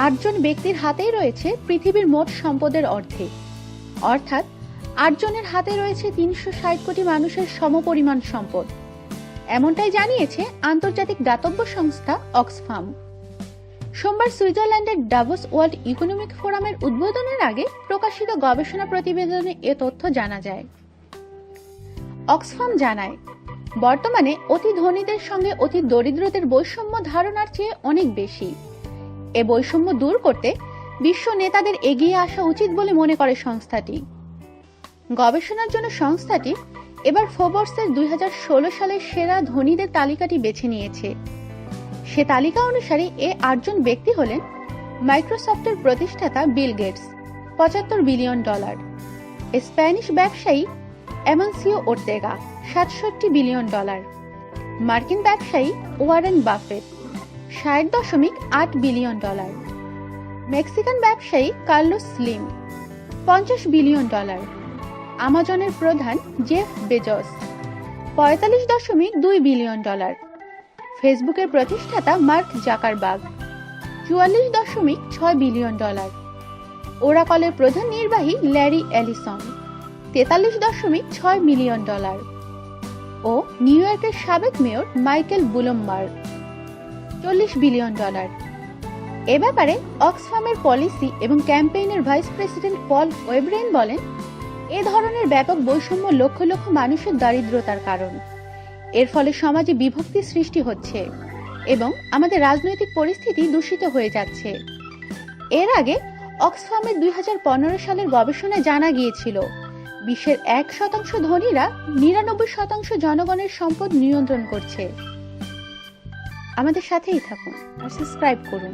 8 জন ব্যক্তির হাতেই রয়েছে পৃথিবীর মোট সম্পদের অর্ধেক, অর্থাৎ 8 জনের হাতে রয়েছে 360 কোটি মানুষের সমপরিমাণ সম্পদ। এমনটাই জানিয়েছে আন্তর্জাতিক দাতব্য সংস্থা অক্সফাম। সোমবার সুইজারল্যান্ডের ডাভোস ওয়ার্ল্ড ইকোনমিক ফোরামের উদ্বোধনের আগে প্রকাশিত গবেষণা প্রতিবেদনে এ তথ্য জানা যায়। অক্সফাম জানায়, বর্তমানে অতি ধনীদের সঙ্গে অতি দরিদ্রদের বৈষম্য ধারণার চেয়ে অনেক বেশি। এ বৈষম্য দূর করতে বিশ্ব নেতাদের এগিয়ে আসা উচিত বলে মনে করে সংস্থাটি। গবেষণার জন্য সংস্থাটি এবার ফোর্বসের 2016 সালের সেরা ধনীদের তালিকাটি বেছে নিয়েছে। সে তালিকা অনুসারে এ 8 জন ব্যক্তি হলেন মাইক্রোসফটের প্রতিষ্ঠাতা বিল গেটস, $75 বিলিয়ন, স্প্যানিশ ব্যবসায়ী অ্যামানসিও ওর্তেগা, $67 বিলিয়ন, মার্কিন ব্যবসায়ী ওয়ারেন বাফেট, $60.8 বিলিয়ন, মেক্সিকান ব্যবসায়ী কার্লোস স্লিম, $50 বিলিয়ন, আমাজনের প্রধান জেফ বেজোস, $45.2 বিলিয়ন, ফেসবুকের প্রতিষ্ঠাতা মার্ক জাকারবার্গ, $44.6 বিলিয়ন, ওরাকলের প্রধান নির্বাহী ল্যারি এলিসন, $43.6 মিলিয়ন, ও নিউ ইয়র্কের সাবেক মেয়র মাইকেল বুলমবার্গ, $40 বিলিয়ন। এ ব্যাপারে অক্সফামের পলিসি এবং ক্যাম্পেইনের ভাইস প্রেসিডেন্ট পল ওয়েব্রেন বলেন, এ ধরনের ব্যাপক বৈষম্য লক্ষ লক্ষ মানুষের দারিদ্রতার কারণ। এর ফলে সমাজে বিভক্তি সৃষ্টি হচ্ছে এবং আমাদের রাজনৈতিক পরিস্থিতি দূষিত হয়ে যাচ্ছে। এর আগে অক্সফামের 2015 সালের গবেষণায় জানা গিয়েছিল, বিশ্বের 1% ধনীরা 99% জনগণের সম্পদ নিয়ন্ত্রণ করছে। আমাদের সাথেই থাকুন আর সাবস্ক্রাইব করুন।